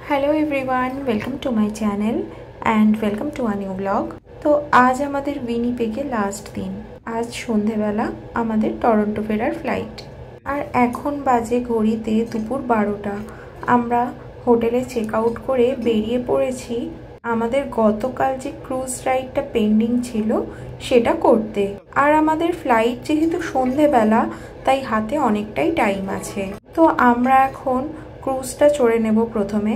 Hello everyone, welcome to my channel and welcome to a new blog. तो आज हमारे विनिपेगे last दिन। आज সন্ধ্যাবেলা আমাদের টরন্টো ফেরার ফ্লাইট আর এখন বাজে ঘড়িতে দুপুর 12টা। আমরা হোটেলে চেক আউট করে বেরিয়ে পড়েছি আমাদের গতকাল যে ক্রুজ রাইডটা পেন্ডিং ছিল সেটা করতে। আর আমাদের ফ্লাইট যেহেতু সন্ধ্যাবেলা তাই হাতে অনেকটাই টাইম আছে। তো আমরা এখন ক্রুজটা চড়ে নেব প্রথমে,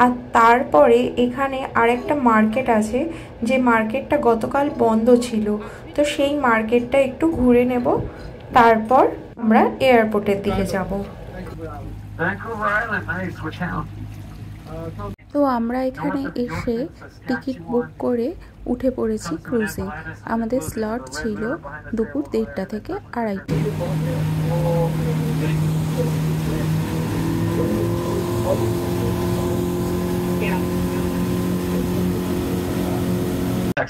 আর তারপরে এখানে আরেকটা মার্কেট আছে যে মার্কেটটা গতকাল বন্ধ ছিল, তো সেই মার্কেটটা একটু ঘুরে নেব, তারপর আমরা এয়ারপোর্টের দিকে যাব। তো আমরা এখানে এসে টিকিট বুক করে উঠে পড়েছি ক্রুজে। আমাদের স্লট ছিল দুপুর 1:30 থেকে 2:30।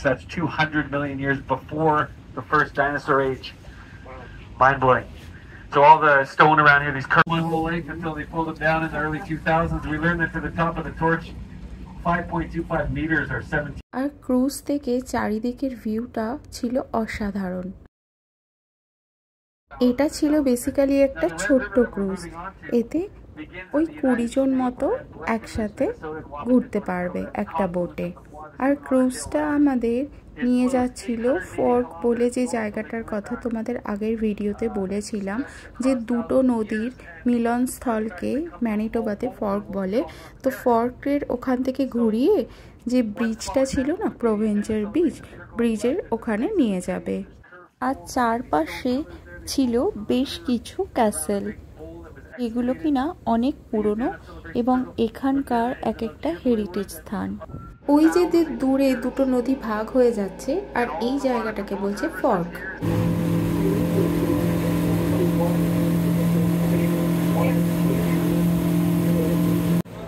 That's 200 million years before the first dinosaur age. Mind-blowing. So all the stone around here, these curved one whole length until they pulled it down in the early 2000s. We learned that for the top of the torch, 5.25 meters or 17. R cruise থেকে চারিদিকের ভিউটা ছিল অসাধারণ। এটা ছিল basically একটা ছোট্ট cruise, এতে ওই 20 জন মতো একসাথে ঘুরতে পারবে একটা বোটে। আর ক্রুজটা আমাদের নিয়ে যাচ্ছিল ফর্ক বলে যে জায়গাটার কথা তোমাদের আগের ভিডিওতে বলেছিলাম, যে দুটো নদীর মিলনস্থলকে ম্যানিটোবাতে ফর্ক বলে। তো ফর্কের ওখান থেকে ঘুরিয়ে যে ব্রিজটা ছিল না, প্রভেঞ্জার ব্রিজের ওখানে নিয়ে যাবে। আর চারপাশে ছিল বেশ কিছু ক্যাসেল, এগুলো কিনা অনেক পুরনো এবং এখানকার এক একটা হেরিটেজ স্থান। ওই যে দূরে দুটো নদী ভাগ হয়ে যাচ্ছে, আর এই জায়গাটাকে বলছে ফর্ক।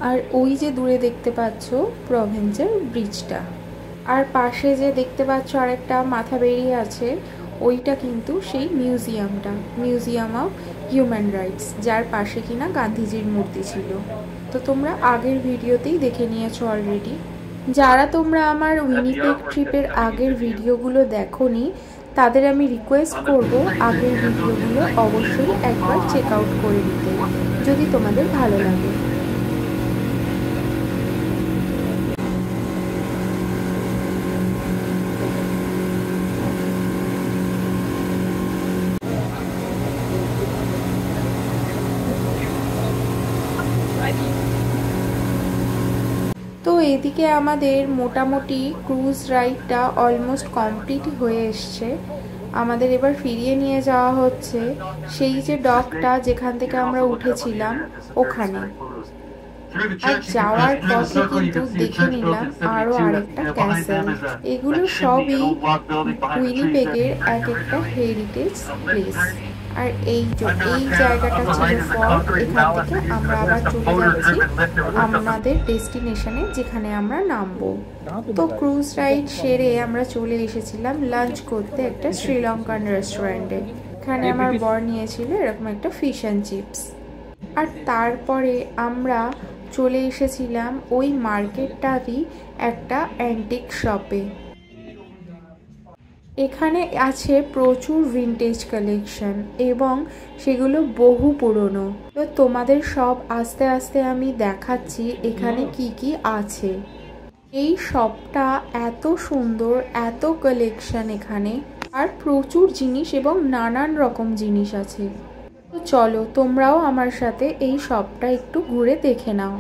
আর ওই যে দূরে দেখতে পাচ্ছ প্রভেঞ্জার ব্রিজটা, আর পাশে যে দেখতে পাচ্ছ আরেকটা মাথা বেরিয়ে আছে, ওইটা কিন্তু সেই মিউজিয়াম অফ হিউম্যান রাইটস, যার পাশে কিনা গান্ধীজির মূর্তি ছিল। তো তোমরা আগের ভিডিওতেই দেখে নিয়েছো অলরেডি। যারা তোমরা আমার উইনিপেগ ট্রিপের আগের ভিডিওগুলো দেখোনি, তাদের আমি রিকোয়েস্ট করব আগের ভিডিওগুলো অবশ্যই একবার চেক আউট করে নিতে, যদি তোমাদের ভালো লাগে। তো এদিকে আমাদের মোটামুটি ক্রুজ রাইডটা অলমোস্ট কমপ্লিট হয়ে এসছে। আমাদের এবার ফিরিয়ে নিয়ে যাওয়া হচ্ছে সেই যে ডকটা যেখান থেকে আমরা উঠেছিলাম ওখানে। আর যাওয়ার পথে কিন্তু দেখে নিলাম আরো আরেকটা ক্যাসেল। এগুলো সবই উইনিপেগের এক একটা হেরিটেজ প্লেস। আর এই জায়গাটা ছিল ফর্ক। এখান থেকে আমরা আবার চলে যাচ্ছি আমাদের ডেস্টিনেশনে, যেখানে আমরা নামবো। তো ক্রুজ রাইড সেরে আমরা চলে এসেছিলাম লাঞ্চ করতে একটা শ্রীলঙ্কান রেস্টুরেন্টে। এখানে আমার বর নিয়েছিল এরকম একটা ফিশ অ্যান্ড চিপস। আর তারপরে আমরা চলে এসেছিলাম ওই মার্কেটটারই একটা অ্যান্টিক শপে। এখানে আছে প্রচুর ভিন্টেজ কালেকশন এবং সেগুলো বহু পুরনো। তো তোমাদের সব আস্তে আস্তে আমি দেখাচ্ছি এখানে কি কি আছে। এই শপটা এত সুন্দর, এত কালেকশন এখানে, আর প্রচুর জিনিস এবং নানান রকম জিনিস আছে। তো চলো তোমরাও আমার সাথে এই শপটা একটু ঘুরে দেখে নাও।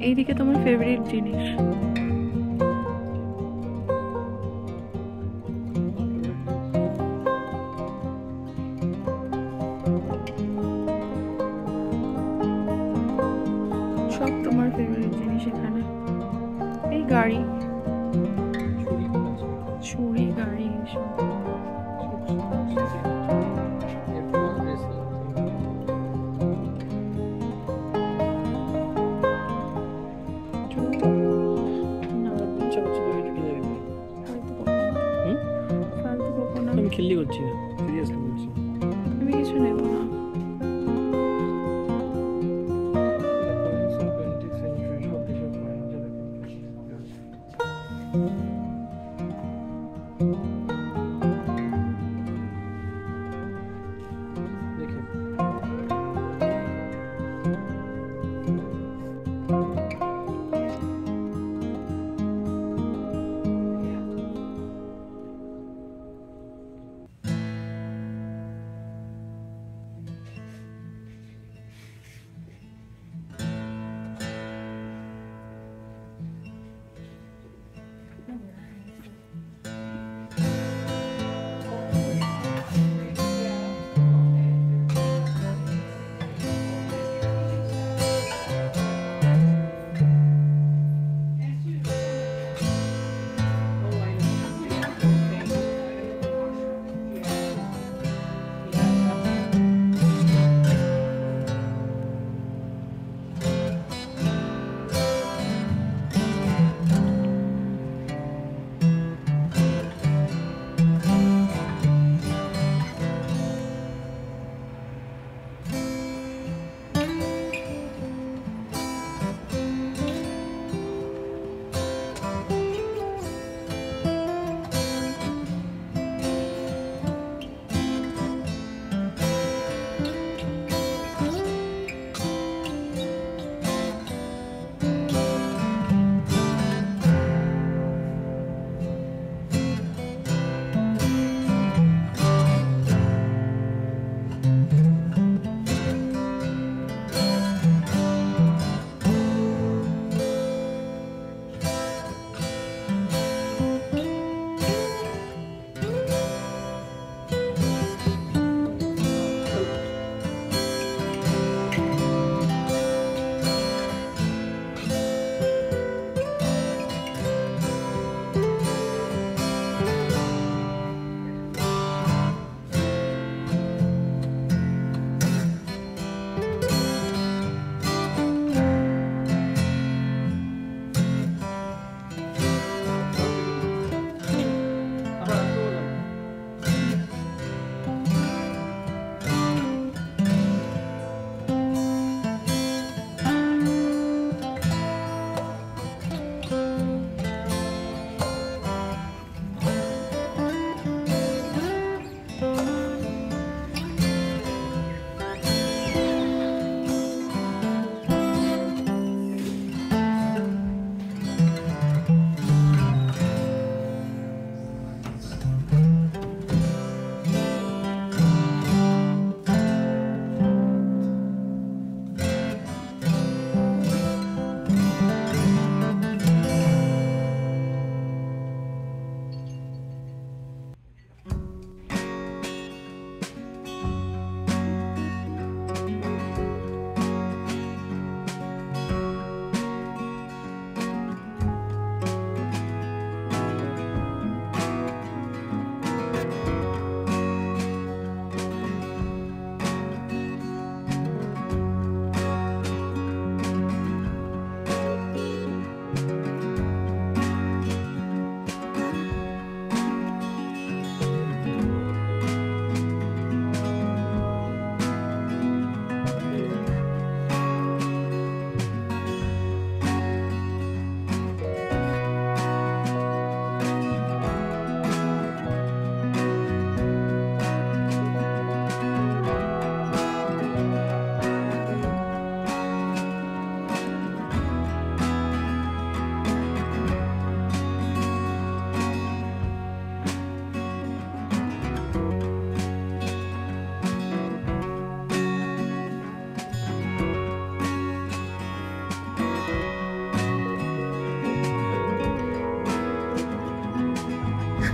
এইদিকে তোমার ফেভারিট জিনিস সব তোমার ফেভারিট জিনিস এখানে এই গাড়ি ছুরি গাড়ি এসব আমি খেললি করছি না, সিরিয়াসলি বলছি। আমি কিছু নেব না।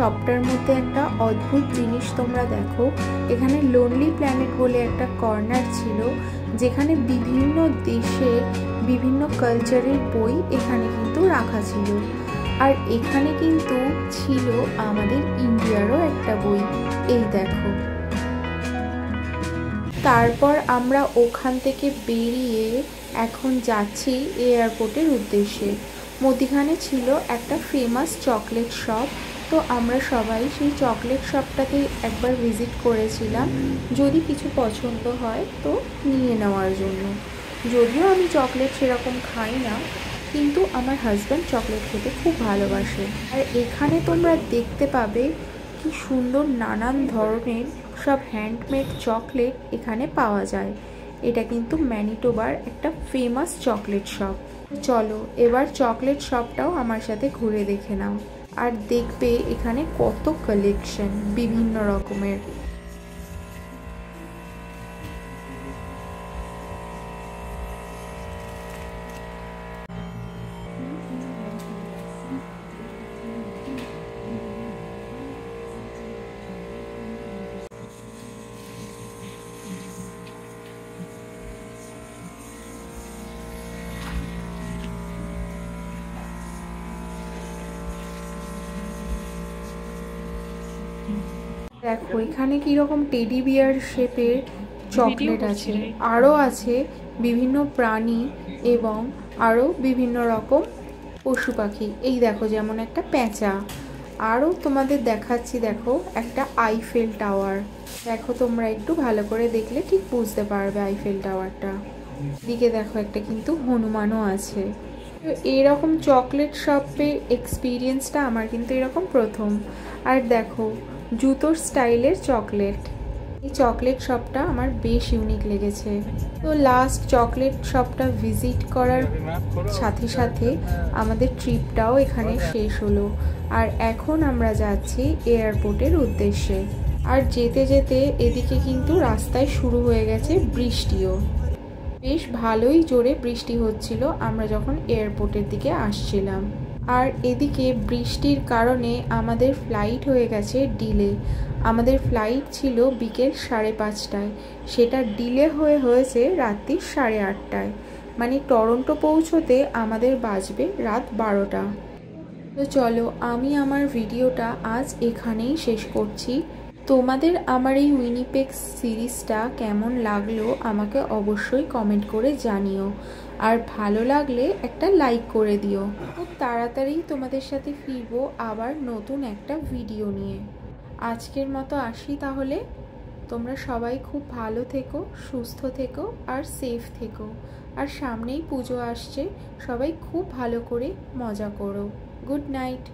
শপটার মধ্যে একটা অদ্ভুত জিনিস তোমরা দেখো, এখানে লোনলি প্ল্যানেট বলে একটা কর্নার ছিল, যেখানে বিভিন্ন দেশের বিভিন্ন কালচারের বই এখানে কিন্তু রাখা ছিল। আর এখানে কিন্তু ছিল আমাদের ইন্ডিয়ারও একটা বই, এই দেখো। তারপর আমরা ওখান থেকে বেরিয়ে এখন যাচ্ছি এয়ারপোর্টের উদ্দেশ্যে। মধ্যিখানে ছিল একটা ফেমাস চকলেট শপ, তো আমরা সবাই সেই চকলেট শপটাতে একবার ভিজিট করেছিলাম, যদি কিছু পছন্দ হয় তো নিয়ে নেওয়ার জন্য। যদিও আমি চকলেট সেরকম খাই না, কিন্তু আমার হাজব্যান্ড চকলেট খেতে খুব ভালোবাসে। আর এখানে তোমরা দেখতে পাবে কি সুন্দর নানান ধরনের সব হ্যান্ডমেড চকলেট এখানে পাওয়া যায়। এটা কিন্তু ম্যানিটোবার একটা ফেমাস চকলেট শপ। চলো এবার চকলেট শপটাও আমার সাথে ঘুরে দেখে নাও, আর দেখবে এখানে কত কালেকশন বিভিন্ন রকমের। দেখো এখানে কিরকম টেডি বিয়ার শেপের চকলেট আছে, আরও আছে বিভিন্ন প্রাণী এবং আরও বিভিন্ন রকম পশু পাখি। এই দেখো যেমন একটা পেঁচা। আরও তোমাদের দেখাচ্ছি, দেখো একটা আইফেল টাওয়ার। দেখো তোমরা একটু ভালো করে দেখলে ঠিক বুঝতে পারবে আইফেল টাওয়ারটা। দিকে দেখো একটা কিন্তু হনুমানও আছে। এইরকম চকলেট শপের এক্সপিরিয়েন্সটা আমার কিন্তু এরকম প্রথম। আর দেখো জুতোর স্টাইলের চকলেট, এই চকলেট শপটা আমার বেশ ইউনিক লেগেছে। তো লাস্ট চকলেট শপটা ভিজিট করার সাথে সাথে আমাদের ট্রিপটাও এখানে শেষ হলো, আর এখন আমরা যাচ্ছি এয়ারপোর্টের উদ্দেশ্যে। আর যেতে যেতে এদিকে কিন্তু রাস্তায় শুরু হয়ে গেছে বৃষ্টিও, বেশ ভালোই জোরে বৃষ্টি হচ্ছিল আমরা যখন এয়ারপোর্টের দিকে আসছিলাম। আর এদিকে বৃষ্টির কারণে আমাদের ফ্লাইট হয়ে গেছে ডিলে। আমাদের ফ্লাইট ছিল বিকেল 5:30টায়, সেটা ডিলে হয়েছে রাত্রি 8:30টায়। মানে টরন্টো পৌঁছতে আমাদের বাজবে রাত 12টা। তো চলো আমি আমার ভিডিওটা আজ এখানেই শেষ করছি। তোমাদের আমার এই উইনিপেগ সিরিজটা কেমন লাগলো আমাকে অবশ্যই কমেন্ট করে জানিও, আর ভালো লাগলে একটা লাইক করে দিও। খুব তাড়াতাড়ি তোমাদের সাথে ফিরবো আবার নতুন একটা ভিডিও নিয়ে। আজকের মতো আসি তাহলে। তোমরা সবাই খুব ভালো থেকো, সুস্থ থেকো আর সেফ থেকো। আর সামনেই পুজো আসছে, সবাই খুব ভালো করে মজা করো। Good night.